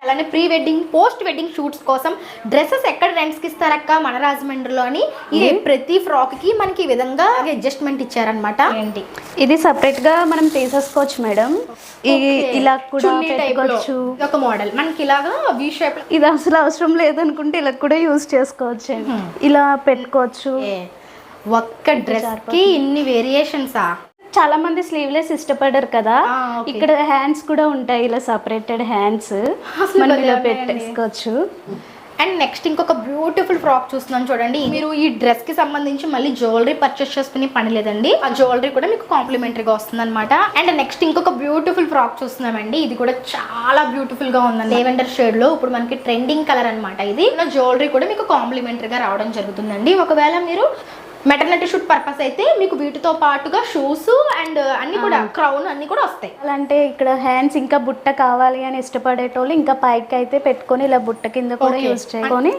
అలానే pre wedding post wedding shoots కోసం dresses ఎక్కడ రెంట్స్కి ఇస్తారక్క మన రాజమండ్రిలో అని. ఇది ప్రతి ఫ్రాక్ కి మనకి ఈ విధంగా అడ్జస్ట్మెంట్ ఇచ్చారనమాట. ఏంటి ఇది సపరేట్ గా మనం తీసేసుకోవచ్చు మేడం. ఇలా కూడా పెట్టుకోవచ్చు. ఒక మోడల్ మనకి ఇలాగా వి షేప్. ఇది అసలు అవసరం లేదనుకుంటే ఇలా కూడా యూజ్ చేసుకోవచ్చు. ఇలా పెట్టుకోవచ్చు. ఒక్క డ్రెస్ కి ఇన్ని వేరియేషన్సా? చాలా మంది స్లీవ్లెస్ ఇష్టపడరు కదా, ఇక్కడ హ్యాండ్స్ కూడా ఉంటాయి. ఇలా సపరేటెడ్ హ్యాండ్స్ మనం ఇలా పెట్టేసుకోవచ్చు. అండ్ నెక్స్ట్ ఇంకొక బ్యూటిఫుల్ ఫ్రాక్ చూస్తున్నాం చూడండి. మీరు ఈ డ్రెస్ కి సంబంధించి మళ్ళీ జ్యువెలరీ పర్చేస్ చేసుకునే పని లేదండి, ఆ జ్యువెలరీ కూడా మీకు కాంప్లిమెంటరీగా వస్తుంది అనమాట. అండ్ నెక్స్ట్ ఇంకొక బ్యూటిఫుల్ ఫ్రాక్ చూస్తున్నామండి. ఇది కూడా చాలా బ్యూటిఫుల్ గా ఉందండి. లేవెండర్ షేడ్ లో ఇప్పుడు మనకి ట్రెండింగ్ కలర్ అనమాట. ఇది జ్యువెలరీ కూడా మీకు కాంప్లిమెంటరీగా రావడం జరుగుతుందండి. ఒకవేళ మీరు మెటర్నిటీ షూట్ పర్పస్ అయితే మీకు వీటితో పాటుగా షూస్ అండ్ అన్ని కూడా క్రౌన్ అన్ని కూడా వస్తాయి. అలాంటే ఇక్కడ హ్యాండ్స్ ఇంకా బుట్ట కావాలి అని ఇష్టపడేటోళ్ళు ఇంకా పైకి అయితే పెట్టుకొని ఇలా బుట్ట కింద కూడా యూజ్ చేసుకొని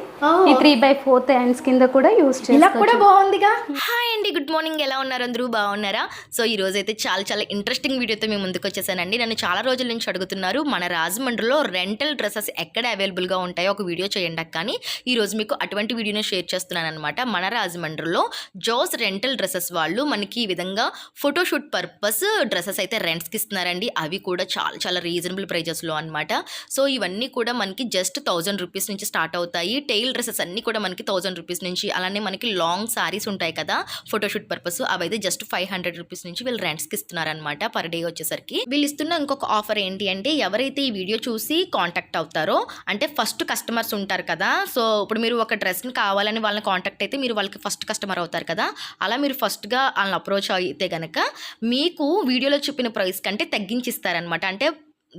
ఈ 3/4 హ్యాండ్స్ కింద కూడా యూజ్ చేయాలి. ఇలా కూడా బాగుందిగా. హాయ్ అండి, గుడ్ మార్నింగ్. ఎలా ఉన్నారు అందరూ? బాగున్నారా? సో ఈ రోజు అయితే చాలా ఇంట్రెస్టింగ్ వీడియోతో మేము ముందుకు వచ్చేసానండి. నన్ను చాలా రోజుల నుంచి అడుగుతున్నారు మన రాజమండ్రిలో రెంటల్ డ్రెస్సెస్ ఎక్కడ అవైలబుల్గా ఉంటాయో ఒక వీడియో చేయండి కానీ ఈ రోజు మీకు అటువంటి వీడియోని షేర్ చేస్తున్నాను అనమాట. మన రాజమండ్రిలో జోస్ రెంటల్ డ్రెస్సెస్ వాళ్ళు మనకి ఈ విధంగా ఫోటోషూట్ పర్పస్ డ్రెస్సెస్ అయితే రెంట్స్కి ఇస్తున్నారండి. అవి కూడా చాలా రీజనబుల్ ప్రైజెస్లో అనమాట. సో ఇవన్నీ కూడా మనకి జస్ట్ 1000 రూపీస్ నుంచి స్టార్ట్ అవుతాయి. టెయిల్ డ్రెస్సెస్ అన్నీ కూడా మనకి 1000 రూపీస్ నుంచి, అలానే మనకి లాంగ్ సారీస్ ఉంటాయి కదా ఫోటోషూట్ పర్పస్, అవైతే జస్ట్ 500 రూపీస్ నుంచి వీళ్ళు రెంట్స్కి ఇస్తున్నారనమాట పర్ డే వచ్చేసరికి. వీళ్ళు ఇస్తున్న ఇంకొక ఆఫర్ ఏంటి అంటే ఎవరైతే ఈ వీడియో చూసి కాంటాక్ట్ అవుతారో, అంటే ఫస్ట్ కస్టమర్స్ ఉంటారు కదా, సో ఇప్పుడు మీరు ఒక డ్రెస్ని కావాలని వాళ్ళని కాంటాక్ట్ అయితే మీరు వాళ్ళకి ఫస్ట్ కస్టమర్ అవుతారు కదా, అలా మీరు ఫస్ట్గా వాళ్ళని అప్రోచ్ అయితే కనుక మీకు వీడియోలో చెప్పిన ప్రైస్ కంటే తగ్గించి ఇస్తారనమాట. అంటే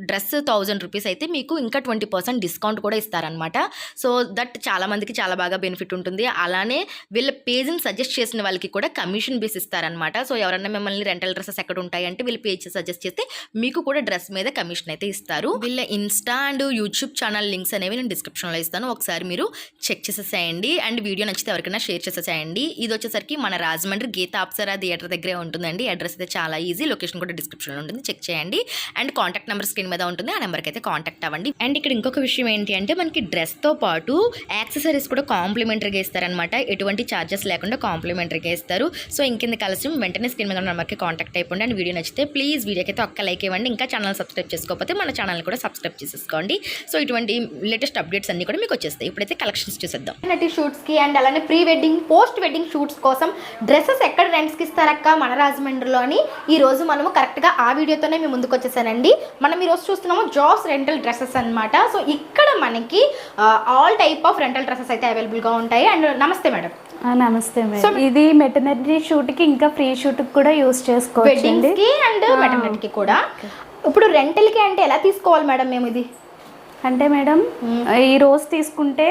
డ్రెస్ 1000 రూపీస్ అయితే మీకు ఇంకా 20% డిస్కౌంట్ కూడా ఇస్తారనమాట. సో దట్ చాలా మందికి చాలా బాగా బెనిఫిట్ ఉంటుంది. అలానే వీళ్ళ పేజ్ని సజెస్ట్ చేసిన వాళ్ళకి కూడా కమిషన్ బేస్ ఇస్తారనమాట. సో ఎవరన్నా మిమ్మల్ని రెంటల్ డ్రెస్సెస్ ఎక్కడ ఉంటాయి అంటే వీళ్ళ పేజ్ సజెస్ట్ చేస్తే మీకు కూడా డ్రెస్ మీద కమిషన్ అయితే ఇస్తారు. వీళ్ళ Insta and YouTube channel links అనేవి నేను డిస్క్రిప్షన్లో ఇస్తాను, ఒకసారి మీరు చెక్ చేసేసేయండి. అండ్ వీడియో నచ్చితే ఎవరికైనా షేర్ చేసేసేయండి. ఇది వచ్చేసరికి మన రాజమండ్రి గీత అప్సరా థియేటర్ దగ్గరే ఉంటుందండి. అడ్రస్ అయితే చాలా ఈజీ, లొకేషన్ కూడా డిస్క్రిప్షన్లో ఉంటుంది, చెక్ చేయండి. అండ్ కాంటాక్ట్ నెంబర్ మీద ఉంటుంది, ఆ నెంబర్కి అయితే కాంటాక్ట్ అవ్వండి. అండ్ ఇక్కడ ఇంకొక విషయం ఏంటి అంటే మనకి డ్రెస్తో పాటు యాక్సెసరీస్ కూడా కాంప్లిమెంటరీగా ఇస్తారనమాట. ఎటువంటి ఛార్జెస్ లేకుండా కాంప్లిమెంటరీగా ఇస్తారు. సో ఇంకెందుకు ఆలస్యం, వెంటనే స్క్రీన్ మీద నెంబర్కి కాంటాక్ట్ అయిపోండి. అండ్ వీడియో నచ్చితే ప్లీజ్ వీడియోకి అయితే ఒక్క లైక్ ఇవ్వండి. ఇంకా ఛానల్ సబ్స్క్రైబ్ చేసుకోకపోతే మన ఛానల్ కూడా సబ్స్క్రైబ్ చేసేసుకోండి. సో ఇటువంటి లేటెస్ట్ అప్డేట్స్ అన్ని కూడా మీకు వచ్చేస్తాయి. ఇప్పుడైతే కలెక్షన్స్ చూసేద్దాం. మెటర్నిటీ షూట్స్ కి అండ్ అలానే pre wedding post wedding shoots కోసం డ్రెస్సెస్ ఎక్కడ రెంట్స్కి ఇస్తారక్క మన రాజమండ్రిలో అని ఈ రోజు మనము కరెక్ట్గా ఆ వీడియోతోనే మేము ముందుకు వచ్చేసానండి. మనం ఈరోజు చూస్తున్నాము జాస్ రెంటల్ డ్రెస్సెస్ అనమాట. సో ఇక్కడ మనకి all type of rental dresses అయితే అవైలబుల్గా ఉంటాయి. అండ్ నమస్తే మేడం. నమస్తే మేడం. ఇది మెటర్నిటీ షూట్ కి ఇంకా ఫ్రీ షూట్ కి కూడా యూజ్ చేసుకోవచ్చు, వెడ్డింగ్స్ కి అండ్ మెటర్నిటీకి కూడా. ఇప్పుడు రెంటల్ కి అంటే ఎలా తీసుకోవాలి మేడం మేము? ఇది అంటే మేడం ఈ రోజు తీసుకుంటే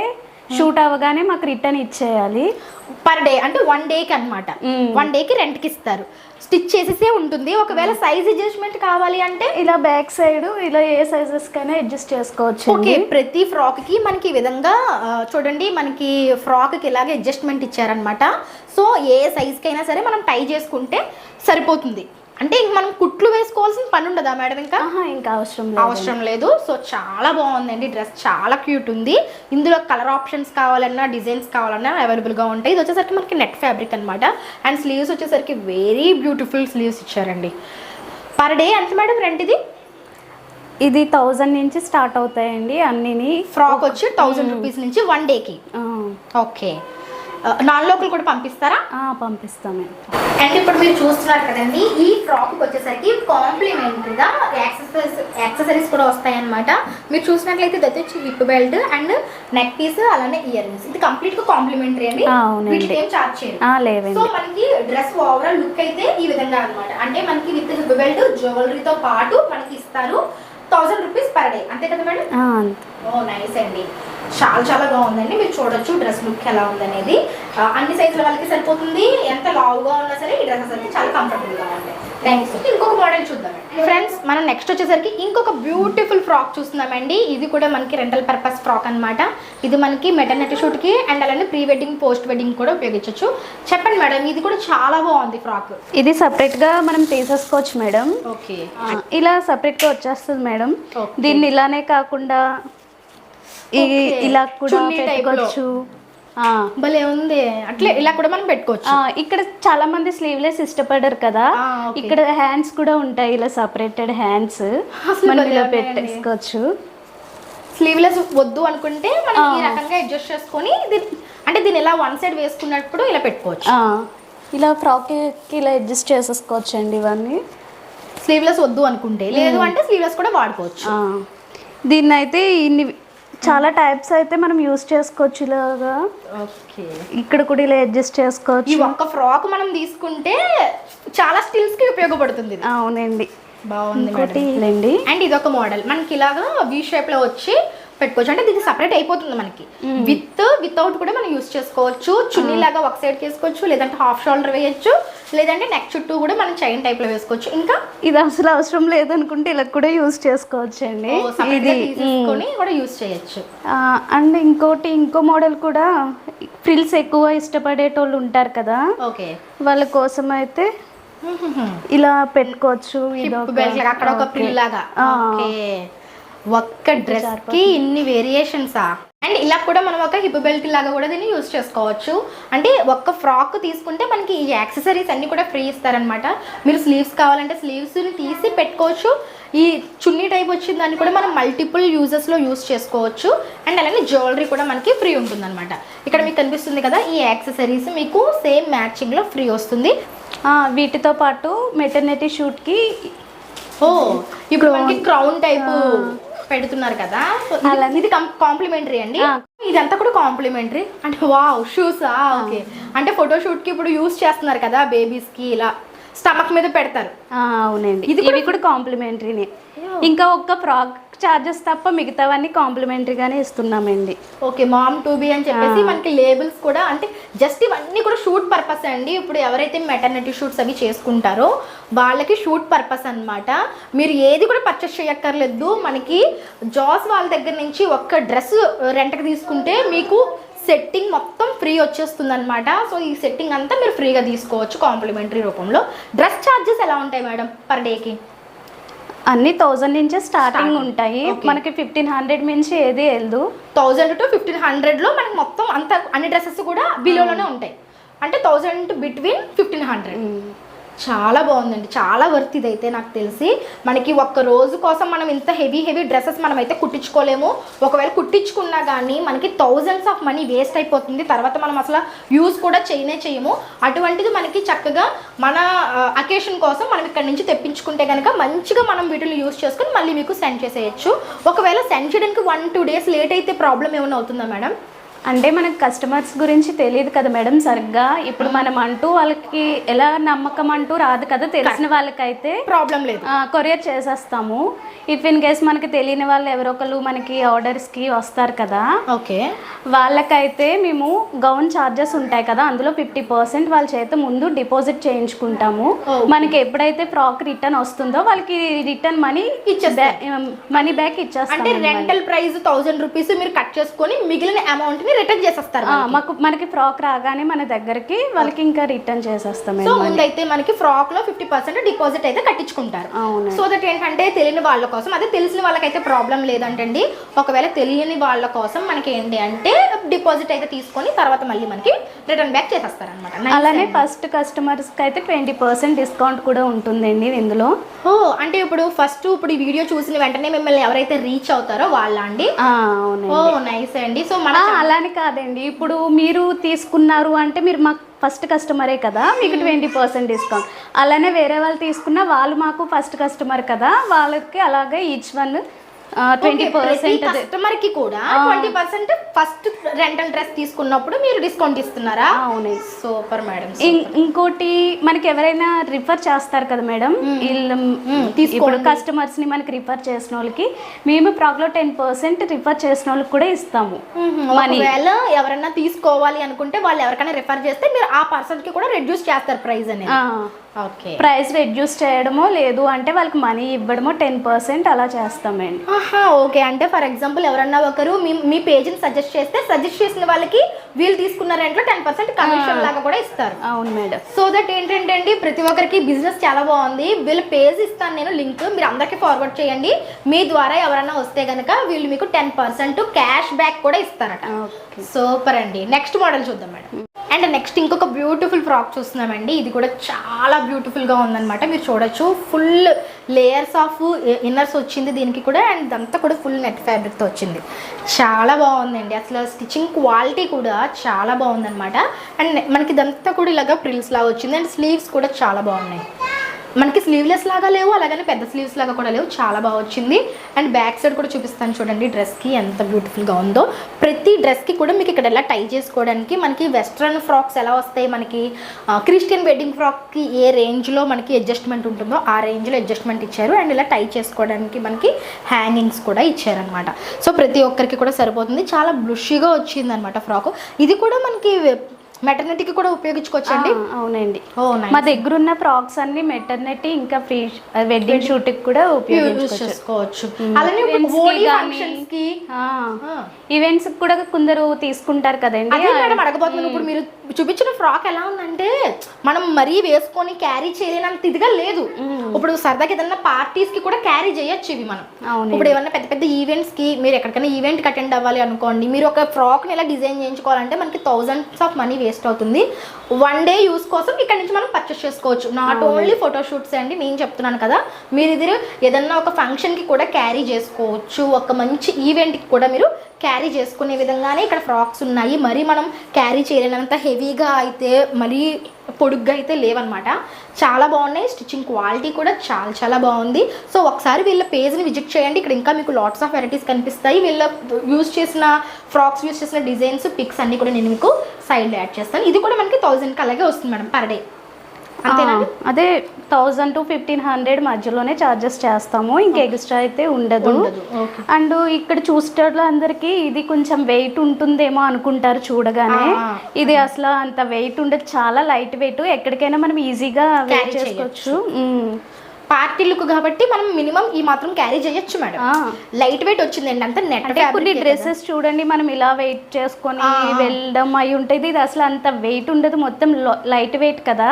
షూట్ అవ్వగానే మాకు రిటర్న్ ఇచ్చేయాలి. పర్ డే అంటే 1 డేకి అనమాట. 1 డేకి రెంట్కి ఇస్తారు, స్టిచ్ చేసేసే ఉంటుంది. ఒకవేళ సైజ్ అడ్జస్ట్మెంట్ కావాలి అంటే ఇలా బ్యాక్ సైడ్ ఇలా ఏ సైజెస్ కైనా అడ్జస్ట్ చేసుకోవచ్చు. ఓకే, ప్రతి ఫ్రాక్ కి మనకి ఈ విధంగా చూడండి, మనకి ఫ్రాక్ కి ఇలాగే అడ్జస్ట్మెంట్ ఇచ్చారనమాట. సో ఏ సైజ్ కైనా సరే మనం టై చేసుకుంటే సరిపోతుంది. అంటే ఇంక మనం కుట్లు వేసుకోవాల్సిన పని ఉండదా మేడం? ఇంకా అవసరం లేదు. సో చాలా బాగుందండి డ్రెస్, చాలా క్యూట్ ఉంది. ఇందులో కలర్ ఆప్షన్స్ కావాలన్నా డిజైన్స్ కావాలన్నా అవైలబుల్గా ఉంటాయి. ఇది వచ్చేసరికి మనకి నెట్ ఫ్యాబ్రిక్ అనమాట. అండ్ స్లీవ్స్ వచ్చేసరికి వెరీ బ్యూటిఫుల్ స్లీవ్స్ ఇచ్చారండి. పర్ డే ఎంత మేడం రెంట్? ఇది 1000 నుంచి స్టార్ట్ అవుతాయండి అన్నిని. ఫ్రాక్ వచ్చి 1000 రూపీస్ నుంచి 1 డేకి. ఓకే, నాన్ లోకల్ కూడా పంపిస్తారా? పంపిస్తామే. అండ్ ఇప్పుడు మీరు చూస్తున్నారు కదండి, ఈ ఫ్రాక్ వచ్చేసరికి కాంప్లిమెంటరీగా యాక్సెసరీస్ కూడా వస్తాయన్నమాట. మీరు చూసినట్లయితే ఇది వచ్చి whip belt and neck piece అలానే ఇయర్ రింగ్స్, ఇది కంప్లీట్ గా కాంప్లిమెంటరీ అండి. వీటికి ఏం చార్జ్ చేయరు. సో మనకి డ్రెస్ ఓవరాల్ లుక్ అయితే ఈ విధంగా అనమాట. అంటే మనకి విత్ విప్ బెల్ట్ జ్యువెలరీతో పాటు మనకి ఇస్తారు. 1000 రూపీస్ పర్ డే, అంతే కదా మేడం? ఓ నైస్ అండి, చాలా బాగుందండి. మీరు చూడొచ్చు డ్రెస్ లుక్ ఎలా ఉందనేది. అన్ని సైజుల వాళ్ళకి సరిపోతుంది. ఎంత లావుగా ఉన్నా సరే ఈ డ్రెస్సెస్ అయితే చాలా కంఫర్టబుల్గా ఉంటాయి. థ్యాంక్స్. ఇంకొక మోడల్ చూద్దాం ఫ్రెండ్స్. మనం నెక్స్ట్ వచ్చేసరికి ఇంకొక బ్యూటిఫుల్ ఫ్రాక్ చూస్తున్నామండి. ఇది కూడా మనకి రెంటల్ పర్పస్ ఫ్రాక్ అనమాట. ఇది మనకి మెటర్నిటీ షూట్కి అండ్ అలానే ప్రీ వెడ్డింగ్ పోస్ట్ వెడ్డింగ్ కూడా ఉపయోగించవచ్చు. చెప్పండి మేడం, ఇది కూడా చాలా బాగుంది ఫ్రాక్. ఇది సపరేట్గా మనం తీసేసుకోవచ్చు మేడం. ఓకే, ఇలా సపరేట్గా వచ్చేస్తుంది మేడం. దీన్ని ఇలానే కాకుండా ఇలా కూడా చున్నీ type లో. పెట్టుకోవచ్చు. భలే ఉంది, అట్లే ఇలా కూడా మనం పెట్టుకోవచ్చు. ఇక్కడ చాలా మంది స్లీవ్లెస్ ఇష్టపడరు కదా, okay. ఇక్కడ హ్యాండ్స్ కూడా ఉంటాయి, ఇలా సపరేటెడ్ హ్యాండ్స్ మనం ఇలా పెట్టేసుకోవచ్చు. స్లీవ్లెస్ వద్దు అనుకుంటే మనం ఈ రకంగా అడ్జస్ట్ చేసుకొని అంటే దీన్ని ఇలా వన్ సైడ్ వేసుకున్నప్పుడు ఇలా పెట్టుకోవచ్చు. ఇలా ఫ్రాక్కి ఇలా అడ్జస్ట్ చేసేసుకోవచ్చు అండి ఇవన్నీ. స్లీవ్లెస్ వద్దు అనుకుంటే, లేదు అంటే స్లీవ్లెస్ కూడా వాడుకోవచ్చు. దీన్ని అయితే ఇన్ని చాలా టైప్స్ అయితే మనం యూస్ చేసుకోవచ్చు. ఇలాగా ఓకే, ఇక్కడ కూడా ఇలా అడ్జస్ట్ ఈ చేసుకోవచ్చు. ఒక్క ఫ్రాక్ మనం తీసుకుంటే చాలా స్టిల్స్ కి ఉపయోగపడుతుంది. అవునండి, బాగుంది ఇంకోటి మేడం. లేండి. అండ్ ఇది ఒక మోడల్ మనకి ఇలాగా వి షేప్ లో వచ్చి పెట్టుకోవచ్చు. అంటే దీనికి సపరేట్ అయిపోతుంది మనకి, వితౌట్ కూడా మనం యూస్ చేసుకోవచ్చు. చున్నీ లాగా ఒక సైడ్ వేసుకోవచ్చు, లేదంటే హాఫ్ షోల్డర్ వేయచ్చు, లేదంటే నెక్ చుట్టూ కూడా మనం చైన్ టైప్ లో వేసుకోవచ్చు. ఇంకా ఇది అసలు అవసరం లేదనుకుంటే ఇలా కూడా యూస్ చేసుకోవచ్చు అండి. ఇది తీసుకొని కూడా యూస్ చేయొచ్చు. అండ్ ఇంకో మోడల్ కూడా ఫ్రిల్స్ ఎక్కువ ఇష్టపడేటోళ్ళు ఉంటారు కదా, ఓకే, వాళ్ళ కోసం అయితే ఇలా పెట్టుకోవచ్చు. అక్కడ ఒక ప్రిల్ లాగా. ఓకే, ఒక్క డ్రెస్ కి ఇన్ని వేరియేషన్సా? అండ్ ఇలా కూడా మనం ఒక హిప్ బెల్ట్ లాగా కూడా దీన్ని యూస్ చేసుకోవచ్చు. అంటే ఒక్క ఫ్రాక్ తీసుకుంటే మనకి ఈ యాక్సెసరీస్ అన్ని కూడా ఫ్రీ ఇస్తారనమాట. మీరు స్లీవ్స్ కావాలంటే స్లీవ్స్ని తీసి పెట్టుకోవచ్చు. ఈ చున్నీ టైప్ వచ్చిన దాన్ని కూడా మనం మల్టిపుల్ యూజెస్లో యూస్ చేసుకోవచ్చు. అండ్ అలానే జ్యువెలరీ కూడా మనకి ఫ్రీ ఉంటుందన్నమాట. ఇక్కడ మీకు కనిపిస్తుంది కదా, ఈ యాక్సెసరీస్ మీకు సేమ్ మ్యాచింగ్లో ఫ్రీ వస్తుంది. వీటితో పాటు మెటర్నిటీ షూట్కి ఇప్పుడు మనకి క్రౌన్ టైప్ పెడుతున్నారు కదా, ఇది కాంప్లిమెంటరీ అండి. ఇదంతా కూడా కాంప్లిమెంటరీ. అంటే వావ్, షూసా? ఓకే, అంటే ఫోటోషూట్ కి ఇప్పుడు యూస్ చేస్తున్నారు కదా బేబీస్ కి, ఇలా స్టమక్ మీద పెడతారు. అవునండి, ఇవి కూడా కాంప్లిమెంటరీనే. ఇంకా ఒక్క ఫ్రాక్ చార్జెస్ తప్ప మిగతావన్నీ కాంప్లిమెంటరీగానే ఇస్తున్నామండి. ఓకే, మామ్ టు బి అని చెప్పేసి మనకి లేబుల్స్ కూడా, అంటే జస్ట్ ఇవన్నీ కూడా షూట్ పర్పస్ అండి. ఇప్పుడు ఎవరైతే మెటర్నిటీ షూట్స్ అవి చేసుకుంటారో వాళ్ళకి షూట్ పర్పస్ అన్నమాట. మీరు ఏది కూడా పర్చేస్ చేయక్కర్లేదు. మనకి జాస్ వాళ్ళ దగ్గర నుంచి ఒక్క డ్రెస్ రెంట్కి తీసుకుంటే మీకు సెట్టింగ్ మొత్తం ఫ్రీ వచ్చేస్తుంది అనమాట. సో ఈ సెట్టింగ్ అంతా మీరు ఫ్రీగా తీసుకోవచ్చు కాంప్లిమెంటరీ రూపంలో. డ్రెస్ ఛార్జెస్ ఎలా ఉంటాయి మేడం పర్ డేకి? అన్ని 1000 నుంచే స్టార్టింగ్ ఉంటాయి. మనకి 1500 మించి ఏది వెళ్దు. 1000 to 1500 లో మనకి మొత్తం అంత అన్ని డ్రెస్సెస్ కూడా బిలోలోనే ఉంటాయి. అంటే 1000 బిట్వీన్ 1500. చాలా బాగుందండి, చాలా వర్త్ ఇదైతే. నాకు తెలిసి మనకి ఒక్క రోజు కోసం మనం ఇంత హెవీ డ్రెస్సెస్ మనం అయితే కుట్టించుకోలేము. ఒకవేళ కుట్టించుకున్నా కానీ మనకి థౌజండ్స్ ఆఫ్ మనీ వేస్ట్ అయిపోతుంది. తర్వాత మనం అసలు యూజ్ కూడా చేయము. అటువంటిది మనకి చక్కగా మన అకేషన్ కోసం మనం ఇక్కడ నుంచి తెప్పించుకుంటే కనుక మంచిగా మనం వీటిని యూజ్ చేసుకుని మళ్ళీ మీకు సెండ్ చేసేయచ్చు. ఒకవేళ సెండ్ చేయడానికి 1-2 డేస్ లేట్ అయితే ప్రాబ్లం ఏమైనా అవుతుందా మేడం? అంటే మనకు కస్టమర్స్ గురించి తెలియదు కదా మేడం సరిగ్గా. ఇప్పుడు మనం అంటూ వాళ్ళకి ఎలా నమ్మకం అంటూ రాదు కదా, తెలిసిన వాళ్ళకైతే ప్రాబ్లం లేదు, కొరియర్ చేసేస్తాము. ఇఫ్ ఇన్ కేస్ మనకి తెలియని వాళ్ళు ఎవరో ఒకరు మనకి ఆర్డర్స్కి వస్తారు కదా, ఓకే, వాళ్ళకైతే మేము గౌన్ ఛార్జెస్ ఉంటాయి కదా, అందులో 50% వాళ్ళ చేత ముందు డిపాజిట్ చేయించుకుంటాము. మనకి ఎప్పుడైతే ఫ్రాక్ రిటర్న్ వస్తుందో వాళ్ళకి రిటర్న్ మనీ మనీ బ్యాక్ ఇచ్చేస్తాం. అంటే రెంటల్ ప్రైస్ 1000 రూపీస్ మీరు కట్ చేసుకొని మిగిలిన అమౌంట్ రిటర్న్ చేసేస్తారు. మనకి ఫ్రాక్ రాగానే మన దగ్గరికి వాళ్ళకి ఇంకా రిటర్న్ చేసేస్తాం. సో ముందైతే మనకి ఫ్రాక్ లో 50% డిపాజిట్ అయితే కట్టించుకుంటారు. సో దట్ ఏంటంటే తెలియని వాళ్ళ కోసం, అదే తెలిసిన వాళ్ళకైతే ప్రాబ్లం లేదంటండి. ఒకవేళ తెలియని వాళ్ళ కోసం మనకి ఏంటి అంటే డిపాజిట్ అయితే తీసుకొని తర్వాత మళ్ళీ మనకి రిటర్న్ బ్యాక్ చేసేస్తారు అనమాట. అలానే ఫస్ట్ కస్టమర్స్కి అయితే 20% డిస్కౌంట్ కూడా ఉంటుందండి ఇందులో. అంటే ఇప్పుడు ఈ వీడియో చూసిన వెంటనే మిమ్మల్ని ఎవరైతే రీచ్ అవుతారో వాళ్ళ అండి? నైస్ అండి. సో మన అలానే కాదండి, ఇప్పుడు మీరు తీసుకున్నారు అంటే మీరు మాకు ఫస్ట్ కస్టమరే కదా, మీకు 20% డిస్కౌంట్. అలానే వేరే వాళ్ళు తీసుకున్నా వాళ్ళు మాకు ఫస్ట్ కస్టమర్ కదా, వాళ్ళకి అలాగే ఈచ్ వన్ 20% కస్టమర్ కి కూడా 20% ఫస్ట్ రెంటల్ డ్రెస్ తీసుకున్నప్పుడు మీరు డిస్కౌంట్ ఇస్తున్నారా? అవును, సూపర్ మేడం. ఇంకోటి మనకి ఎవరైనా రిఫర్ చేస్తారు కదా మేడం, ఇప్పుడు కస్టమర్స్ ని మనకి రిఫర్ చేసిన వాళ్ళకి మేము ప్రాబ్లో 10% రిఫర్ చేసిన వాళ్ళకి కూడా ఇస్తాము. ఒకవేళ ఎవరైనా తీసుకోవాలి అనుకుంటే వాళ్ళు ఎవరికైనా రిఫర్ చేస్తే మీరు ఆ పర్సన్ కి కూడా రెడ్యూస్ చేస్తారు ప్రైస్ అనేది. ప్రైస్ రెడ్యూస్ చేయడమో లేదు అంటే వాళ్ళకి మనీ ఇవ్వడమో 10% అలా చేస్తామండి. ఓకే, అంటే ఫర్ ఎగ్జాంపుల్ ఎవరన్నా ఒకరు మీ పేజ్ని సజెస్ట్ చేస్తే సజెస్ట్ చేసిన వాళ్ళకి వీళ్ళు తీసుకున్న రెంట్లో 10% కమిషన్ లాగా కూడా ఇస్తారు. అవును మేడం. సో దట్ ఏంటంటే అండి ప్రతి ఒక్కరికి బిజినెస్ చాలా బాగుంది. వీళ్ళ పేజ్ ఇస్తాను నేను, లింక్ మీరు అందరికీ ఫార్వర్డ్ చేయండి. మీ ద్వారా ఎవరైనా వస్తే కనుక వీళ్ళు మీకు 10% క్యాష్ బ్యాక్ కూడా ఇస్తారట. సూపర్ అండి. నెక్స్ట్ మోడల్ చూద్దాం మేడం. అండ్ నెక్స్ట్ ఇంకొక బ్యూటిఫుల్ ఫ్రాక్ చూస్తున్నామండి. ఇది కూడా చాలా బ్యూటిఫుల్గా ఉందన్నమాట. మీరు చూడొచ్చు, ఫుల్ లేయర్స్ ఆఫ్ ఇన్నర్స్ వచ్చింది దీనికి కూడా, అండ్ ఇదంతా కూడా ఫుల్ నెట్ ఫ్యాబ్రిక్తో వచ్చింది. చాలా బాగుందండి. అసలు స్టిచ్చింగ్ క్వాలిటీ కూడా చాలా బాగుందన్నమాట. అండ్ మనకి ఇదంతా కూడా ఇలాగా ప్రిల్స్ లాగా వచ్చింది. అండ్ స్లీవ్స్ కూడా చాలా బాగున్నాయి. మనకి స్లీవ్లెస్ లాగా లేవు, అలాగనే పెద్ద స్లీవ్స్ లాగా కూడా లేవు, చాలా బాగా వచ్చింది. అండ్ బ్యాక్ సైడ్ కూడా చూపిస్తాను చూడండి డ్రెస్కి ఎంత బ్యూటిఫుల్గా ఉందో. ప్రతి డ్రెస్కి కూడా మీకు ఇక్కడ ఎలా టై చేసుకోవడానికి మనకి వెస్ట్రన్ ఫ్రాక్స్ ఎలా వస్తాయి, మనకి క్రిస్టియన్ వెడ్డింగ్ ఫ్రాక్కి ఏ రేంజ్లో మనకి అడ్జస్ట్మెంట్ ఉంటుందో ఆ రేంజ్లో అడ్జస్ట్మెంట్ ఇచ్చారు. అండ్ ఇలా టై చేసుకోవడానికి మనకి హ్యాంగింగ్స్ కూడా ఇచ్చారనమాట. సో ప్రతి ఒక్కరికి కూడా సరిపోతుంది. చాలా బ్లుషీగా వచ్చింది అనమాట ఫ్రాక్. ఇది కూడా మనకి మెటర్నిటీకి కూడా ఉపయోగించుకోవచ్చండి. అవునండి. మా దగ్గర ఉన్న ఫ్రాక్స్ అన్ని మెటర్నిటీ ఇంకా ఫ్రీ వెడ్డింగ్ షూట్ కి కూడా ఉపయోగించుకోవచ్చు. అలానే ఈవెంట్స్ కూడా కొందరు తీసుకుంటారు కదండి. మేడం అడగబోతున్నాను, ఇప్పుడు మీరు చూపించిన ఫ్రాక్ ఎలా ఉందంటే మనం మరీ వేసుకొని క్యారీ చేయలేనంత ఇదిగా లేదు. ఇప్పుడు సరదాకి ఏదైనా పార్టీస్ కి కూడా క్యారీ చేయొచ్చు ఇవి మనం. ఇప్పుడు ఏమన్నా పెద్ద పెద్ద ఈవెంట్స్ కి మీరు ఎక్కడికైనా ఈవెంట్ కి అటెండ్ అవ్వాలి అనుకోండి, మీరు ఒక ఫ్రాక్ ని ఎలా డిజైన్ చేయించుకోవాలంటే మనకి thousands ఆఫ్ మనీ వేస్ట్ అవుతుంది. వన్ డే యూస్ కోసం ఇక్కడ నుంచి మనం పర్చేస్ చేసుకోవచ్చు. నాట్ ఓన్లీ ఫోటోషూట్స్ అండి, నేను చెప్తున్నాను కదా, మీరు ఇది ఏదన్నా ఒక ఫంక్షన్కి కూడా క్యారీ చేసుకోవచ్చు. ఒక మంచి ఈవెంట్కి కూడా మీరు క్యారీ చేసుకునే విధంగానే ఇక్కడ ఫ్రాక్స్ ఉన్నాయి. మరి మనం క్యారీ చేయలేనంత హెవీగా అయితే మరీ పొడుగ్గా అయితే లేవన్నమాట. చాలా బాగున్నాయి. స్టిచ్చింగ్ క్వాలిటీ కూడా చాలా చాలా బాగుంది. సో ఒకసారి వీళ్ళ పేజ్ని విజిట్ చేయండి. ఇక్కడ ఇంకా మీకు లాట్స్ ఆఫ్ వెరైటీస్ కనిపిస్తాయి. వీళ్ళ యూజ్ చేసిన ఫ్రాక్స్, యూజ్ చేసిన డిజైన్స్, పిక్స్ అన్నీ కూడా నేను మీకు సైడ్లో యాడ్ చేస్తాను. ఇది కూడా మనకి 1000కి అలాగే వస్తుంది మేడం పర్ డే. అదే 1000 to 1500 మధ్యలోనే చార్జెస్ చేస్తాము. ఇంకా ఎక్స్ట్రా అయితే ఉండదు. అండ్ ఇక్కడ చూసేటోళ్ళు అందరికి ఇది కొంచెం వెయిట్ ఉంటుందేమో అనుకుంటారు చూడగానే. ఇది అసలు అంత వెయిట్ ఉండదు, చాలా లైట్ వెయిట్. ఎక్కడికైనా మనం ఈజీగా వేర్ చేసుకోవచ్చు. పార్టీ లుక్ కాబట్టి మనం మినిమం ఈ మాత్రం క్యారీ చేయొచ్చు మేడం. లైట్ వెయిట్ వచ్చిందండి, అంత నెట్. కొన్ని డ్రెస్సెస్ చూడండి మనం ఇలా వెయిట్ చేసుకొని వెళ్ళడం అయి ఉంటుంది. ఇది అసలు అంత వెయిట్ ఉండదు, మొత్తం లైట్ వెయిట్ కదా,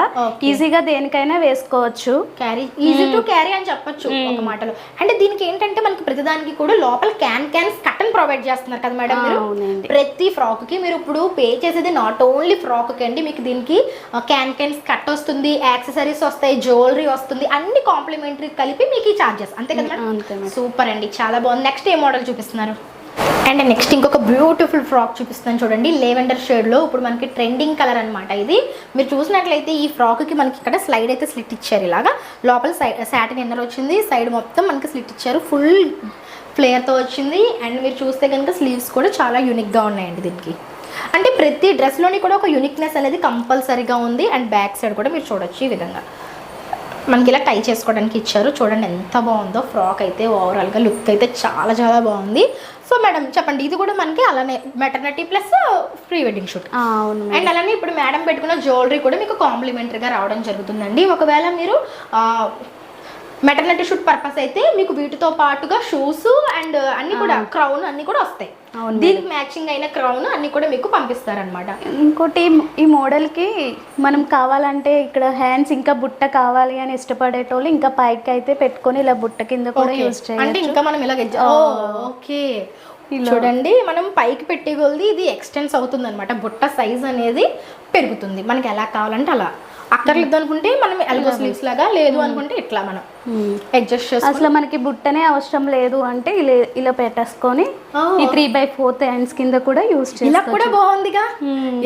ఈజీగా దేనికైనా వేసుకోవచ్చు. క్యారీ ఈజీ టు క్యారీ అని చెప్పొచ్చు ఒక మాటలో. అంటే దీనికి ఏంటంటే మనకి ప్రతిదానికి కూడా లోపల క్యాన్స్ కట్టన్ ప్రొవైడ్ చేస్తున్నారు కదా మేడం మీరు. ప్రతి ఫ్రాక్ కి మీరు ఇప్పుడు పే చేసేది నాట్ ఓన్లీ ఫ్రాక్ కి అండి, మీకు దీనికి క్యాన్స్ కట్ వస్తుంది, యాక్సెసరీస్ వస్తాయి, జ్యువెలరీ వస్తుంది, అన్ని కాంప్లిమెంటరీ కలిపి మీకు ఈ చార్జెస్. అంతే కదా మేడం? సూపర్ అండి, చాలా బాగుంది. నెక్స్ట్ ఏ మోడల్ చూపిస్తున్నారు? అండ్ నెక్స్ట్ ఇంకొక బ్యూటిఫుల్ ఫ్రాక్ చూపిస్తున్నాను చూడండి, లెవెండర్ షేడ్లో. ఇప్పుడు మనకి ట్రెండింగ్ కలర్ అనమాట ఇది. మీరు చూసినట్లయితే ఈ ఫ్రాక్కి మనకి ఇక్కడ స్లైడ్ అయితే స్లిట్ ఇచ్చారు. ఇలాగా లోపల సాటిన్ ఇన్నర్ వచ్చింది, సైడ్ మొత్తం మనకి స్లిట్ ఇచ్చారు, ఫుల్ ఫ్లేయర్తో వచ్చింది. అండ్ మీరు చూస్తే కనుక స్లీవ్స్ కూడా చాలా యూనిక్గా ఉన్నాయండి దీనికి. అంటే ప్రతి డ్రెస్లోని కూడా ఒక యూనిక్నెస్ అనేది కంపల్సరీగా ఉంది. అండ్ బ్యాక్ సైడ్ కూడా మీరు చూడొచ్చు ఈ విధంగా మనకి ఇలా టై చేసుకోవడానికి ఇచ్చారు. చూడండి ఎంత బాగుందో ఫ్రాక్ అయితే. ఓవరాల్గా లుక్ అయితే చాలా చాలా బాగుంది. సో మేడం చెప్పండి, ఇది కూడా మనకి అలానే maternity plus pre wedding shoot. And అలానే ఇప్పుడు మేడం పెట్టుకున్న జ్యువెలరీ కూడా మీకు కాంప్లిమెంటరీగా రావడం జరుగుతుందండి. ఒకవేళ మీరు మెటర్నిటీ షూట్ పర్పస్ అయితే మీకు వీటితో పాటుగా షూస్ అండ్ అన్ని కూడా క్రౌన్ అన్ని కూడా వస్తాయి. దీనికి మ్యాచింగ్ అయిన క్రౌన్ అన్ని కూడా మీకు పంపిస్తారనమాట. ఇంకోటి ఈ మోడల్కి మనం కావాలంటే ఇక్కడ హ్యాండ్స్ ఇంకా బుట్ట కావాలి అని ఇష్టపడేటోళ్ళు ఇంకా పైకి అయితే పెట్టుకొని ఇలా బుట్ట కింద కూడా యూజ్ చేయాలి. అంటే ఇంకా మనం ఇలా ఓకే చూడండి, మనం పైకి పెట్టే కొలది ఇది ఎక్స్టెన్స్ అవుతుంది అనమాట. బుట్ట సైజ్ అనేది పెరుగుతుంది మనకి ఎలా కావాలంటే అలా. అక్కర్లేదు అనుకుంటే మనం ఎల్బో స్లీవ్స్ లాగా, లేదు అనుకుంటే ఇట్లా మనం అడ్జస్ట్ చేస్తాం. అసలు మనకి బుట్టనే అవసరం లేదు అంటే ఇలా పెట్టేసుకొని ఈ 3/4 హ్యాండ్స్ కింద కూడా యూజ్ చేయాలి. ఇలా కూడా బాగుందిగా.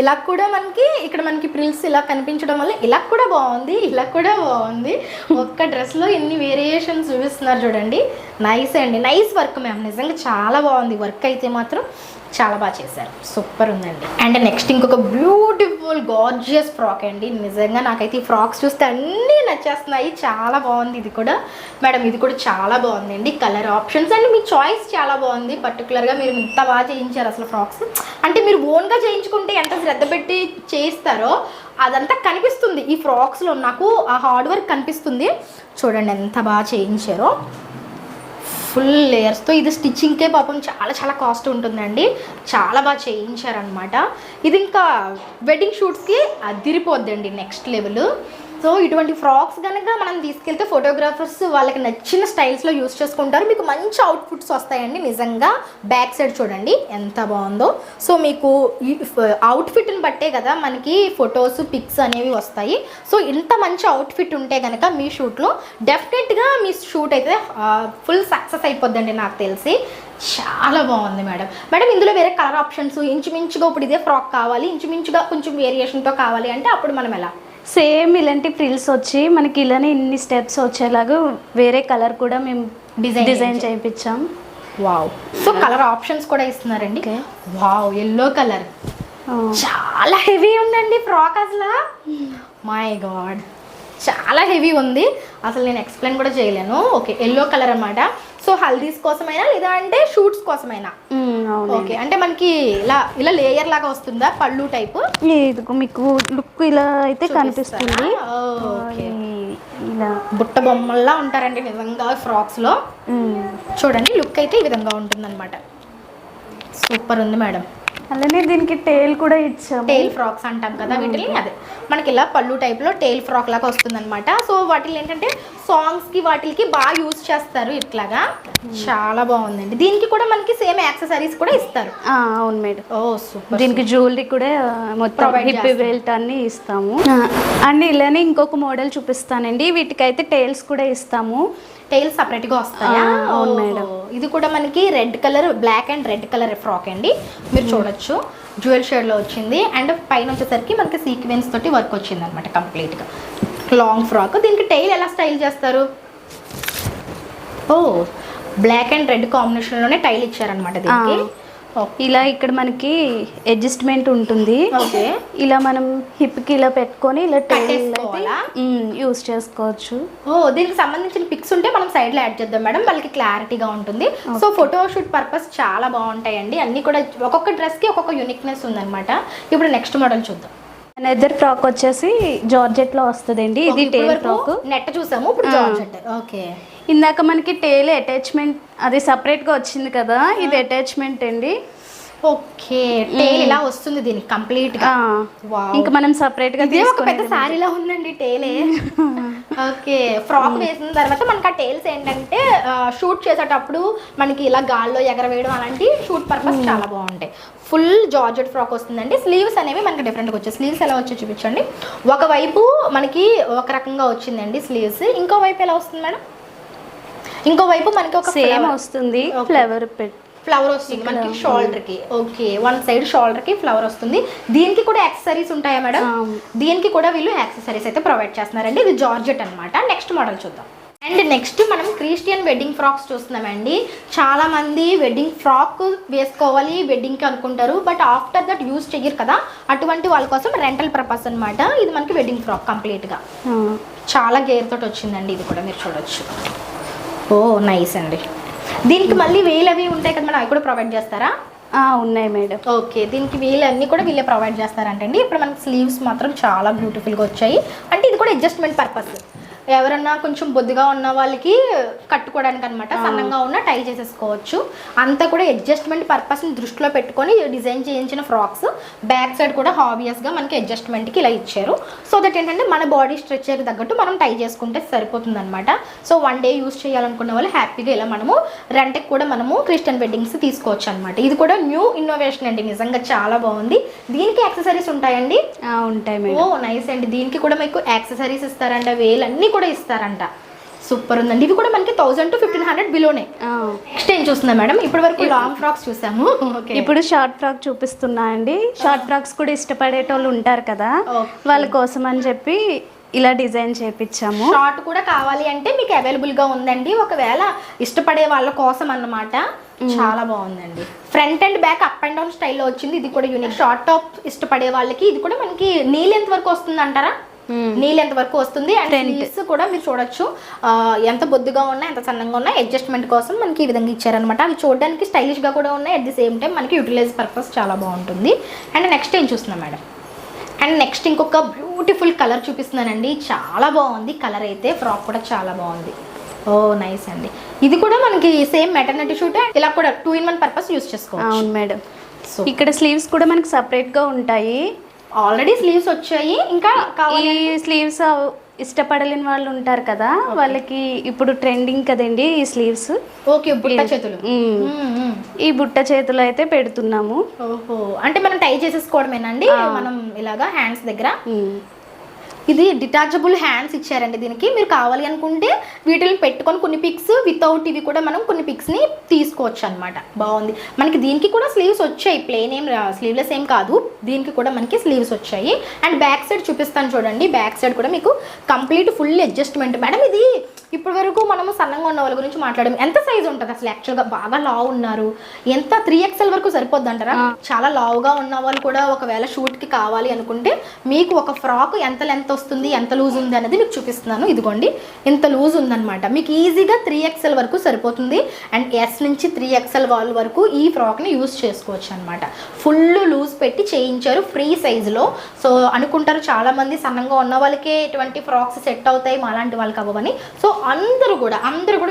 ఇలా కూడా మనకి ఇక్కడ మనకి ప్రిల్స్ ఇలా కనిపించడం వల్ల ఇలా కూడా బాగుంది, ఇలా కూడా బాగుంది. ఒక్క డ్రెస్ లో ఎన్ని వేరియేషన్స్ చూపిస్తున్నారు చూడండి. నైస్ అండి, నైస్ వర్క్ మ్యామ్, నిజంగా చాలా బాగుంది వర్క్ అయితే మాత్రం. చాలా బాగా చేశారు, సూపర్ ఉందండి. అండ్ నెక్స్ట్ ఇంకొక బ్యూటిఫుల్ గార్జియస్ ఫ్రాక్ అండి. నిజంగా నాకైతే ఈ ఫ్రాక్స్ చూస్తే అన్నీ నచ్చేస్తున్నాయి, చాలా బాగుంది. ఇది కూడా మేడం, ఇది కూడా చాలా బాగుందండి. Colour options and me choice చాలా బాగుంది. పర్టికులర్గా మీరు ఇంత బాగా చేయించారు అసలు ఫ్రాక్స్. అంటే మీరు ఓన్గా చేయించుకుంటే ఎంత శ్రద్ధ పెట్టి చేయిస్తారో అదంతా కనిపిస్తుంది ఈ ఫ్రాక్స్లో. నాకు ఆ హార్డ్ వర్క్ కనిపిస్తుంది. చూడండి ఎంత బాగా చేయించారో. ఫుల్ లేయర్స్తో. ఇది స్టిచ్చింగ్కే పాపం చాలా చాలా కాస్ట్ ఉంటుందండి. చాలా బాగా చేయించారనమాట. ఇది ఇంకా వెడ్డింగ్ షూట్స్కి అదిరిపోద్దండి, నెక్స్ట్ లెవెల్. సో ఇటువంటి ఫ్రాక్స్ కనుక మనం తీసుకెళ్తే ఫోటోగ్రాఫర్స్ వాళ్ళకి నచ్చిన స్టైల్స్లో యూస్ చేసుకుంటారు. మీకు మంచి అవుట్ఫిట్స్ వస్తాయండి నిజంగా. బ్యాక్ సైడ్ చూడండి ఎంత బాగుందో. సో మీకు ఈ అవుట్ఫిట్ని బట్టే కదా మనకి ఫొటోస్ పిక్స్ అనేవి వస్తాయి. సో ఇంత మంచి అవుట్ఫిట్ ఉంటే కనుక మీ షూట్లో డెఫినెట్గా మీ షూట్ అయితే ఫుల్ సక్సెస్ అయిపోద్దండి నాకు తెలిసి. చాలా బాగుంది మేడం. మేడం ఇందులో వేరే కలర్ ఆప్షన్స్ ఇంచుమించుగా ఇప్పుడు ఇదే ఫ్రాక్ కావాలి, ఇంచుమించుగా కొంచెం వేరియేషన్తో కావాలి అంటే అప్పుడు మనం ఎలా? సేమ్ ఇలాంటి ఫ్రిల్స్ వచ్చి మనకి ఇలానే ఇన్ని స్టెప్స్ వచ్చేలాగా వేరే కలర్ కూడా మేము డిజైన్ చేయించాం. వావ్. సో కలర్ ఆప్షన్స్ కూడా ఇస్తున్నారండి. వావ్, ఎల్లో కలర్ చాలా హెవీ ఉందండి ఫ్రాక్ అసలు. మై గాడ్, చాలా హెవీ ఉంది అసలు, నేను ఎక్స్ప్లెయిన్ కూడా చేయలేను. ఓకే, ఎల్లో కలర్ అన్నమాట. సో హల్దీస్ కోసమైనా లేదా అంటే షూట్స్ కోసమైనా? ఓకే, అంటే మనకి ఇలా ఇలా లేయర్ లాగా వస్తుందా పళ్ళు టైప్? ఇదిగో మీకు లుక్ ఇలా అయితే కనిపిస్తుంది. ఇలా బుట్ట బొమ్మల్లా ఉంటారండి నిజంగా ఫ్రాక్స్లో. చూడండి లుక్ అయితే ఈ విధంగా ఉంటుందన్నమాట. సూపర్ ఉంది మేడం. అలానే దీనికి టేల్ కూడా ఇచ్చాము. టేల్ ఫ్రాక్స్ అంటాం కదా వీటిని. అదే మనకి ఇలా పళ్ళు టైప్లో టేల్ ఫ్రాక్ లాగా వస్తుందన్నమాట. సో వాటిని ఏంటంటే సాంగ్స్కి వాటికి బాగా యూజ్ చేస్తారు ఇట్లాగా. చాలా బాగుందండి. దీనికి కూడా మనకి సేమ్ యాక్సెసరీస్ కూడా ఇస్తారు. అవును మేడం. ఓ సూపర్. దీనికి జ్యువెలరీ కూడా మొత్తం హిప్ బెల్ట్ అన్ని ఇస్తాము. అండ్ ఇలానే ఇంకొక మోడల్ చూపిస్తానండి. వీటికైతే టేల్స్ కూడా ఇస్తాము. టైల్స్ సపరేట్గా వస్తాయా? అవును మేడం. ఇది కూడా మనకి red colour, black and red colour frock అండి. మీరు చూడొచ్చు జ్యువెల్ షేడ్లో వచ్చింది. అండ్ పైన వచ్చేసరికి మనకి సీక్వెన్స్ తోటి వర్క్ వచ్చింది అనమాట కంప్లీట్గా. Long frock. దీనికి టైల్ ఎలా స్టైల్ చేస్తారు? ఓ, బ్లాక్ అండ్ రెడ్ కాంబినేషన్లోనే టైల్ ఇచ్చారనమాట దీనికి. ఇలా ఇక్కడ మనకి అడ్జస్ట్మెంట్ ఉంటుంది. ఓకే, ఇలా మనం హిప్కి ఇలా పెట్టుకొని ఇలా టైల్ యూస్ చేసుకోవచ్చు. ఓ, దీనికి సంబంధించిన పిక్స్ ఉంటే మనం సైడ్లో యాడ్ చేద్దాం మేడం, వాళ్ళకి క్లారిటీగా ఉంటుంది. సో ఫోటోషూట్ పర్పస్ చాలా బాగుంటాయండి అన్నీ కూడా. ఒక్కొక్క డ్రెస్కి ఒక్కొక్క యూనిక్నెస్ ఉందన్నమాట. ఇప్పుడు నెక్స్ట్ మోడల్ చూద్దాం. నెదర్ ఫ్రాక్ వచ్చేసి జార్జెట్ లో వస్తుందండి. ఇది టేల్ ఫ్రాక్. నెట్ చూసాము, ఇప్పుడు జార్జెట్. ఓకే, ఇందాక మనకి టేల్ అటాచ్మెంట్ అది సపరేట్ గా వచ్చింది కదా, ఇది అటాచ్మెంట్ అండి. ఓకే, టేల్ ఇలా వస్తుంది దీనికి కంప్లీట్ గా. ఇంకా మనం సపరేట్ గా ఒక పెద్ద సారీలా ఉందండి టేలే. ఓకే, ఫ్రాక్ వేసిన తర్వాత మనకి ఆ టేల్స్ ఏంటంటే షూట్ చేసేటప్పుడు మనకి ఇలా గాల్లో ఎగరవేయడం అలాంటి షూట్ పర్పస్ చాలా బాగుంటాయి. ఫుల్ జార్జెట్ ఫ్రాక్ వస్తుందండి. స్లీవ్స్ అనేవి మనకి డిఫరెంట్గా వచ్చాయి. స్లీవ్స్ ఎలా వచ్చాయి చూపించండి. ఒకవైపు మనకి ఒక రకంగా వచ్చిందండి స్లీవ్స్, ఇంకో వైపు ఎలా వస్తుంది మేడం? ఇంకో వైపు మనకి ఒక సేమ్ వస్తుంది, ఫ్లవర్ వస్తుంది మనకి షోల్డర్ కి. ఓకే, వన్ సైడ్ షోల్డర్ కి ఫ్లవర్ వస్తుంది. దీనికి కూడా యాక్సెసరీస్ ఉంటాయా మేడం? దీనికి కూడా వీళ్ళు యాక్సెసరీస్ అయితే ప్రొవైడ్ చేస్తున్నారండి. ఇది జార్జెట్ అనమాట. నెక్స్ట్ మోడల్ చూద్దాం. అండ్ నెక్స్ట్ మనం క్రిస్టియన్ వెడ్డింగ్ ఫ్రాక్స్ చూస్తున్నామండి. చాలా మంది వెడ్డింగ్ ఫ్రాక్ వేసుకోవాలి వెడ్డింగ్కి అనుకుంటారు, బట్ ఆఫ్టర్ దట్ యూజ్ చెయ్యరు కదా, అటువంటి వాళ్ళ కోసం రెంటల్ పర్పస్ అనమాట. ఇది మనకి వెడ్డింగ్ ఫ్రాక్ కంప్లీట్గా చాలా గేర్ తోటి వచ్చిందండి. ఇది కూడా మీరు చూడొచ్చు. ఓ నైస్ అండి. దీనికి మళ్ళీ వేలు అవి ఉంటాయి కదా మేడం, అవి కూడా ప్రొవైడ్ చేస్తారా? ఉన్నాయి మేడం. ఓకే, దీనికి వేలు అన్నీ కూడా వీళ్ళే ప్రొవైడ్ చేస్తారంటండి. ఇప్పుడు మనకి స్లీవ్స్ మాత్రం చాలా బ్యూటిఫుల్గా వచ్చాయి. అంటే ఇది కూడా అడ్జస్ట్మెంట్ పర్పస్. ఎవరన్నా కొంచెం బొద్దుగా ఉన్న వాళ్ళకి కట్టుకోవడానికి అనమాట, సన్నంగా ఉన్న టై చేసేసుకోవచ్చు. అంతా కూడా అడ్జస్ట్మెంట్ పర్పస్ని దృష్టిలో పెట్టుకొని డిజైన్ చేయించిన ఫ్రాక్స్. బ్యాక్ సైడ్ కూడా ఆబ్వియస్గా మనకి అడ్జస్ట్మెంట్కి ఇలా ఇచ్చారు. సో దట్ ఏంటంటే మన బాడీ స్ట్రక్చర్కి తగ్గట్టు మనం టై చేసుకుంటే సరిపోతుంది అనమాట. సో వన్ డే యూస్ చేయాలనుకున్న వాళ్ళు హ్యాపీగా ఇలా మనము రెంట్కి కూడా మనము క్రిస్టియన్ వెడ్డింగ్స్ తీసుకోవచ్చు అనమాట. ఇది కూడా న్యూ ఇన్నోవేషన్ అండి, నిజంగా చాలా బాగుంది. దీనికి యాక్సెసరీస్ ఉంటాయండి? ఉంటాయి. ఓ నైస్ అండి. దీనికి కూడా మీకు యాక్సెసరీస్ ఇస్తారంట, వేలు అన్నీ కూడా ఇస్తారంట. సూపర్ ఉందండి. ఇవి కూడా మనకి 1000 to 1500 బిలోనే. నెక్స్ట్ ఏం చూస్తున్నా మేడం? ఇప్పటి వరకు లాంగ్ ఫ్రాక్స్ చూసాము. ఇప్పుడు షార్ట్ ఫ్రాక్ చూపిస్తున్నా అండి. షార్ట్ ఫ్రాక్స్ కూడా ఇష్టపడేటోళ్ళు ఉంటారు కదా, వాళ్ళ కోసం అని చెప్పి ఇలా డిజైన్ చేయించాము. షార్ట్ కూడా కావాలి అంటే మీకు అవైలబుల్గా ఉందండి, ఒకవేళ ఇష్టపడే వాళ్ళ కోసం అన్నమాట. చాలా బాగుందండి. Front and back up and down స్టైల్లో వచ్చింది. ఇది కూడా యూనిక్. షార్ట్ టాప్ ఇష్టపడే వాళ్ళకి ఇది కూడా మనకి నీ లెంత్ వరకు వస్తుంది అంటారా? నీ లెంత్ వరకు వస్తుంది. అండ్ స్లీవ్స్ కూడా మీరు చూడొచ్చు, ఎంత బొద్దుగా ఉన్నా ఎంత సన్నంగా ఉన్నా అడ్జస్ట్మెంట్ కోసం మనకి ఈ విధంగా ఇచ్చారనమాట. అవి చూడడానికి స్టైలిష్గా కూడా ఉన్నాయి, అట్ ది సేమ్ టైం మనకి యూటిలైజ్ పర్పస్ చాలా బాగుంటుంది. అండ్ నెక్స్ట్ ఏం చూస్తున్నాం మేడం? అండ్ నెక్స్ట్ ఇంకొక బ్యూటిఫుల్ కలర్ చూపిస్తున్నానండి. చాలా బాగుంది కలర్ అయితే. ఫ్రాక్ కూడా చాలా బాగుంది. ఓ నైస్ అండి. ఇది కూడా మనకి సేమ్ మెటర్నిటీ షూట్, ఇలా కూడా 2-in-1 పర్పస్ యూస్ చేసుకోవచ్చు. అవును మేడం. సో ఇక్కడ స్లీవ్స్ కూడా మనకి సపరేట్గా ఉంటాయి. ఆల్రెడీ స్లీవ్స్ వచ్చాయి, ఇంకా కావాలి ఈ స్లీవ్స్ ఇష్టపడలేని వాళ్ళు ఉంటారు కదా, వాళ్ళకి ఇప్పుడు ట్రెండింగ్ కదండి ఈ స్లీవ్స్. ఓకే, బుట్ట చేతులు. ఈ బుట్ట చేతులు అయితే పెడుతున్నాము. ఓహో, అంటే మనం టై చేసేసుకోవడమేనండి మనం ఇలాగా హ్యాండ్స్ దగ్గర. ఇది డిటాచబుల్ హ్యాండ్స్ ఇచ్చారండి దీనికి. మీరు కావాలి అనుకుంటే వీటిని పెట్టుకొని కొన్ని పిక్స్ వితౌట్ ఇవి కూడా మనం కొన్ని పిక్స్ని తీసుకోవచ్చు అనమాట. బాగుంది. మనకి దీనికి కూడా స్లీవ్స్ వచ్చాయి, ప్లెయిన్ ఏం స్లీవ్లెస్ ఏం కాదు, దీనికి కూడా మనకి స్లీవ్స్ వచ్చాయి. అండ్ బ్యాక్ సైడ్ చూపిస్తాను చూడండి. బ్యాక్ సైడ్ కూడా మీకు కంప్లీట్ ఫుల్ అడ్జస్ట్మెంట్. మేడం ఇది ఇప్పటి వరకు మనము సన్నంగా ఉన్న వాళ్ళ గురించి మాట్లాడము. ఎంత సైజ్ ఉంటుంది అసలు? యాక్చువల్గా బాగా లావు ఉన్నారు, ఎంత 3XL వరకు సరిపోద్ది అంటారా? చాలా లావుగా ఉన్న వాళ్ళు కూడా ఒకవేళ షూట్కి కావాలి అనుకుంటే మీకు ఒక ఫ్రాక్ ఎంత లెంత్ వస్తుంది, ఎంత లూజ్ ఉంది అనేది మీకు చూపిస్తున్నాను. ఇదిగోండి, ఇంత లూజ్ ఉందన్నమాట. మీకు ఈజీగా 3XL వరకు సరిపోతుంది. అండ్ S నుంచి 3XL వాళ్ళ వరకు ఈ ఫ్రాక్ని యూజ్ చేసుకోవచ్చు అనమాట. ఫుల్ లూజ్ పెట్టి చేయించారు ఫ్రీ సైజులో. సో అనుకుంటారు చాలామంది సన్నంగా ఉన్న వాళ్ళకే ఇటువంటి ఫ్రాక్స్ సెట్ అవుతాయి, మాలాంటి వాళ్ళకి అవ్వని. సో అందరూ కూడా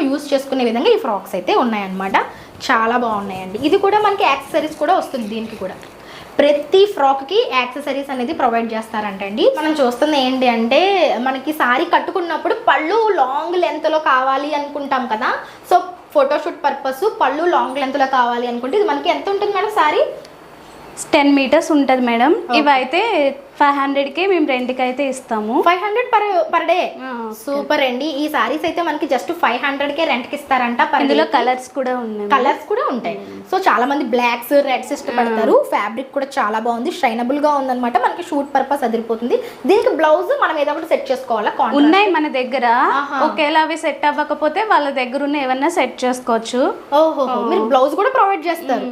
యూజ్ చేసుకునే విధంగా ఈ ఫ్రాక్స్ అయితే ఉన్నాయన్నమాట. చాలా బాగున్నాయండి. ఇది కూడా మనకి యాక్సెసరీస్ కూడా వస్తుంది దీనికి కూడా. ప్రతి ఫ్రాక్కి యాక్సెసరీస్ అనేది ప్రొవైడ్ చేస్తారంటండి. మనం చూస్తుంది ఏంటి అంటే మనకి సారీ కట్టుకున్నప్పుడు పళ్ళు లాంగ్ లెంత్లో కావాలి అనుకుంటాం కదా. సో ఫోటోషూట్ పర్పస్ పళ్ళు లాంగ్ లెంత్లో కావాలి అనుకుంటే ఇది మనకి ఎంత ఉంటుంది మేడం సారీ? 10 మీటర్స్ ఉంటుంది మేడం. ఇవైతే 500కి మేము రెంట్కి అయితే ఇస్తాము. 500 పర్ డే. సూపర్ అండి. ఈ సారీస్ అయితే మనకి జస్ట్ 500కే రెంట్కి ఇస్తారంట. ఇందులో కలర్స్ కూడా ఉన్నాయి. కలర్స్ కూడా ఉంటాయి. సో చాలా మంది బ్లాక్స్, రెడ్స్ ఇష్టపడతారు. ఫ్యాబ్రిక్ కూడా చాలా బాగుంది, షైనబుల్ గా ఉందన్నమాట. మనకి షూట్ పర్పస్ అదిరిపోతుంది. దీనికి బ్లౌజ్ మనం ఏదో ఒకటి సెట్ చేసుకోవాలా? ఉన్నాయి మన దగ్గర. ఒకవేళ అవి సెట్ అవ్వకపోతే వాళ్ళ దగ్గర ఉన్న ఏమన్నా సెట్ చేసుకోవచ్చు. ఓహో, మీరు బ్లౌజ్ కూడా ప్రొవైడ్ చేస్తారు.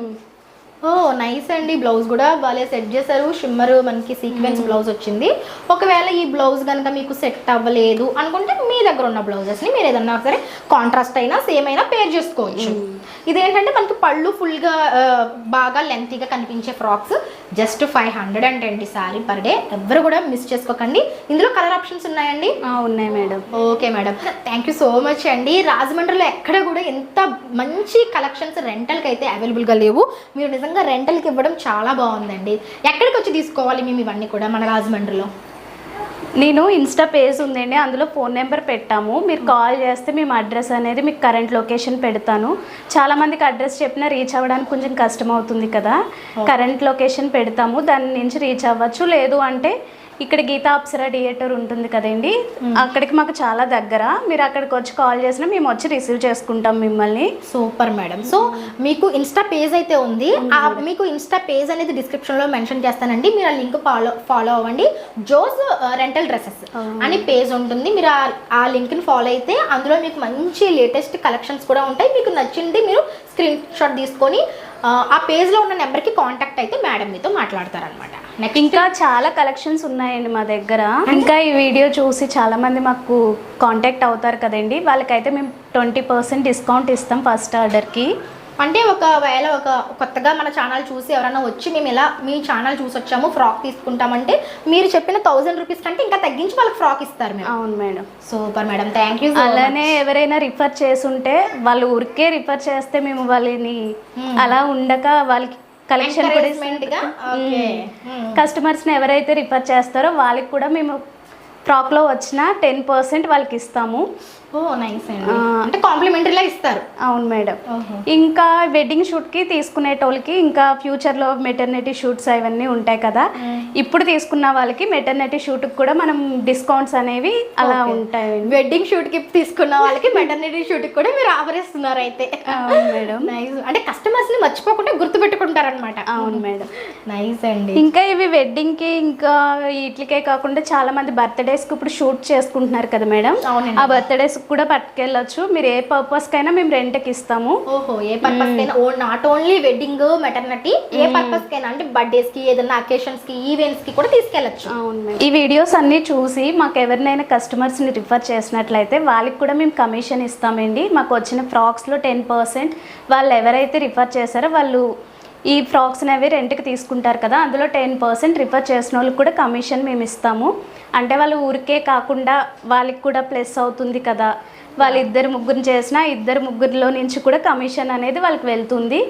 ఓ నైస్ అండి. బ్లౌజ్ కూడా బాగా సెట్ చేశారు. షిమ్మర్ మనకి సీక్వెన్స్ బ్లౌజ్ వచ్చింది. ఒకవేళ ఈ బ్లౌజ్ కనుక మీకు సెట్ అవ్వలేదు అనుకుంటే మీ దగ్గర ఉన్న బ్లౌజెస్ని మీరు ఏదన్నా సరే కాంట్రాస్ట్ అయినా సేమ్ అయినా పేర్ చేసుకోవచ్చు. ఇదేంటంటే మనకి పళ్ళు ఫుల్గా బాగా లెంతీగా కనిపించే ఫ్రాక్స్ జస్ట్ 500 అంటండి సారీ పర్ డే. ఎవరు కూడా మిస్ చేసుకోకండి. ఇందులో కలర్ ఆప్షన్స్ ఉన్నాయండి? ఉన్నాయి madam. Okay madam, thank you so much అండి. రాజమండ్రిలో ఎక్కడ కూడా ఎంత మంచి కలెక్షన్స్ రెంటల్కి అయితే అవైలబుల్గా లేవు. మీరు నిజంగా రెంటల్కి ఇవ్వడం చాలా బాగుందండి. ఎక్కడికి వచ్చి తీసుకోవాలి మేము ఇవన్నీ కూడా మన రాజమండ్రిలో? నేను ఇన్స్టా పేజ్ ఉందండి, అందులో ఫోన్ నెంబర్ పెట్టాము. మీరు కాల్ చేస్తే మేము అడ్రస్ అనేది మీకు కరెంట్ లొకేషన్ పెడతాను. చాలామందికి అడ్రస్ చెప్పినా రీచ్ అవ్వడానికి కొంచెం కష్టం అవుతుంది కదా. కరెంట్ లొకేషన్ పెడతాము, దాని నుంచి రీచ్ అవ్వచ్చు. లేదు అంటే ఇక్కడ గీతా అప్సరా థియేటర్ ఉంటుంది కదండి, అక్కడికి మాకు చాలా దగ్గర. మీరు అక్కడికి వచ్చి కాల్ చేసినా మేము వచ్చి రిసీవ్ చేసుకుంటాం మిమ్మల్ని. Super madam. సో మీకు ఇన్స్టా పేజ్ అయితే ఉంది. మీకు ఇన్స్టా పేజ్ అనేది డిస్క్రిప్షన్లో మెన్షన్ చేస్తానండి. మీరు ఆ లింక్ ఫాలో అవ్వండి. జోస్ రెంటల్ డ్రెస్సెస్ అని పేజ్ ఉంటుంది. మీరు ఆ లింక్ని ఫాలో అయితే అందులో మీకు మంచి లేటెస్ట్ కలెక్షన్స్ కూడా ఉంటాయి. మీకు నచ్చింది మీరు స్క్రీన్ షాట్ తీసుకొని ఆ పేజ్లో ఉన్న నెంబర్కి కాంటాక్ట్ అయితే మేడం మీతో మాట్లాడతారనమాట. ఇంకా చాలా కలెక్షన్స్ ఉన్నాయండి మా దగ్గర. ఇంకా ఈ వీడియో చూసి చాలామంది మాకు కాంటాక్ట్ అవుతారు కదండి, వాళ్ళకైతే మేము 20% డిస్కౌంట్ ఇస్తాం ఫస్ట్ ఆర్డర్కి. అంటే ఒకవేళ ఒక కొత్తగా మన ఛానల్ చూసి ఎవరైనా వచ్చి మేము ఇలా మీ ఛానల్ చూసి వచ్చాము ఫ్రాక్ తీసుకుంటామంటే మీరు చెప్పిన 1000 రూపీస్ కంటే ఇంకా తగ్గించి వాళ్ళకి ఫ్రాక్ ఇస్తారు మేడం. అవును madam. Super madam, thank you. అలానే ఎవరైనా రిఫర్ చేసుంటే వాళ్ళు ఊరికే రిఫర్ చేస్తే మేము వాళ్ళని అలా ఉండక వాళ్ళకి కలెక్షన్ కూడా కస్టమర్స్ని ఎవరైతే రిఫర్ చేస్తారో వాళ్ళకి కూడా మేము ఫ్రాక్లో వచ్చిన 10% వాళ్ళకి ఇస్తాము. ఓ నైస్ అండి. అంటే కాంప్లిమెంటరీలా ఇస్తారు? అవును మేడం. ఇంకా వెడ్డింగ్ షూట్కి తీసుకునేటోళ్ళకి ఇంకా ఫ్యూచర్లో మెటర్నిటీ షూట్స్ అవన్నీ ఉంటాయి కదా, ఇప్పుడు తీసుకున్న వాళ్ళకి మెటర్నిటీ షూట్కి కూడా మనం డిస్కౌంట్స్ అనేవి అలా ఉంటాయి. వెడ్డింగ్ షూట్కి తీసుకున్న వాళ్ళకి మెటర్నిటీ షూట్కి కూడా మీరు ఆఫర్ ఇస్తున్నారు అయితే? అవును మేడం. నైస్. అంటే కస్టమర్స్ని మర్చిపోకుండా గుర్తుపెట్టుకుంటారనమాట. అవును మేడం. నైస్ అండి. ఇంకా ఇవి వెడ్డింగ్కి ఇంకా వీటికే కాకుండా చాలా మంది బర్త్డేస్కి ఇప్పుడు షూట్ చేసుకుంటున్నారు కదా మేడం, ఆ బర్త్డేస్ కూడా పట్టుకెళ్ళొచ్చు. మీరు ఏ పర్పస్ కైనా మేము రెంట్కి ఇస్తాము. ఓహో, ఏ పర్పస్ కైనా, not only wedding maternity, A purpose కైనా అంటే బర్త్డేస్ కి, ఏదైనా అకేషన్స్ కి, ఈవెంట్స్ కి కూడా తీసుకెళ్ళచ్చు. అవును. ఈ వీడియోస్ అన్ని చూసి మాకు ఎవరినైనా కస్టమర్స్ ని రిఫర్ చేసినట్లయితే వాళ్ళకి కూడా మేము కమిషన్ ఇస్తామండి. మాకు వచ్చిన ఫ్రాక్స్ లో 10% వాళ్ళు ఎవరైతే రిఫర్ చేశారో వాళ్ళు ఈ ఫ్రాక్స్ అనేవి రెంట్కి తీసుకుంటారు కదా, అందులో 10% రిఫర్ చేసిన వాళ్ళకి కూడా కమిషన్ మేము ఇస్తాము. అంటే వాళ్ళు ఊరికే కాకుండా వాళ్ళకి కూడా ప్లస్ అవుతుంది కదా, వాళ్ళు ఇద్దరు ముగ్గురు చేసినా ఇద్దరు ముగ్గురులో నుంచి కూడా కమిషన్ అనేది వాళ్ళకి వెళ్తుంది.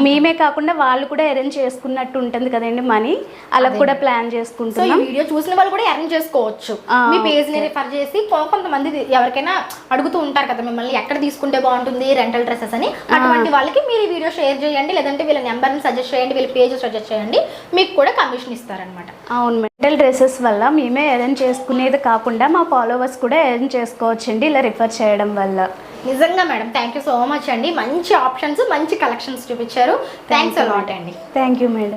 మేమే కాకుండా వాళ్ళు కూడా అరేంజ్ చేసుకున్నట్టు ఉంటుంది కదండి మనీ, అలా కూడా ప్లాన్ సో ఈ చేసుకుంటున్నాం. వీడియో చూసిన వాళ్ళు కూడా ఎర్న్ చేసుకోవచ్చు. మీ పేజ్ ని రిఫర్ చేసి కొంతమంది ఎవరికైనా అడుగుతూ ఉంటారు కదా మిమ్మల్ని ఎక్కడ తీసుకుంటే బాగుంటుంది రెంటల్ డ్రెస్సెస్ అని, అటువంటి వాళ్ళకి మీరు ఈ వీడియో షేర్ చేయండి, లేదంటే వీళ్ళ నెంబర్ని సజెస్ట్ చేయండి, వీళ్ళ పేజ్ సజెస్ట్ చేయండి, మీకు కూడా కమిషన్ ఇస్తారనమాట. అవును, రెంటల్ డ్రెస్సెస్ వల్ల మేమే అరేంజ్ చేసుకునేది కాకుండా మా ఫాలోవర్స్ కూడా అరేంజ్ చేసుకోవచ్చండి ఇలా రిఫర్ చేయడం వల్ల. నిజంగా madam thank you so much అండి, మంచి ఆప్షన్స్ మంచి కలెక్షన్స్ చూపించారు. థ్యాంక్స్ అలాట్ అండి. Thank you madam.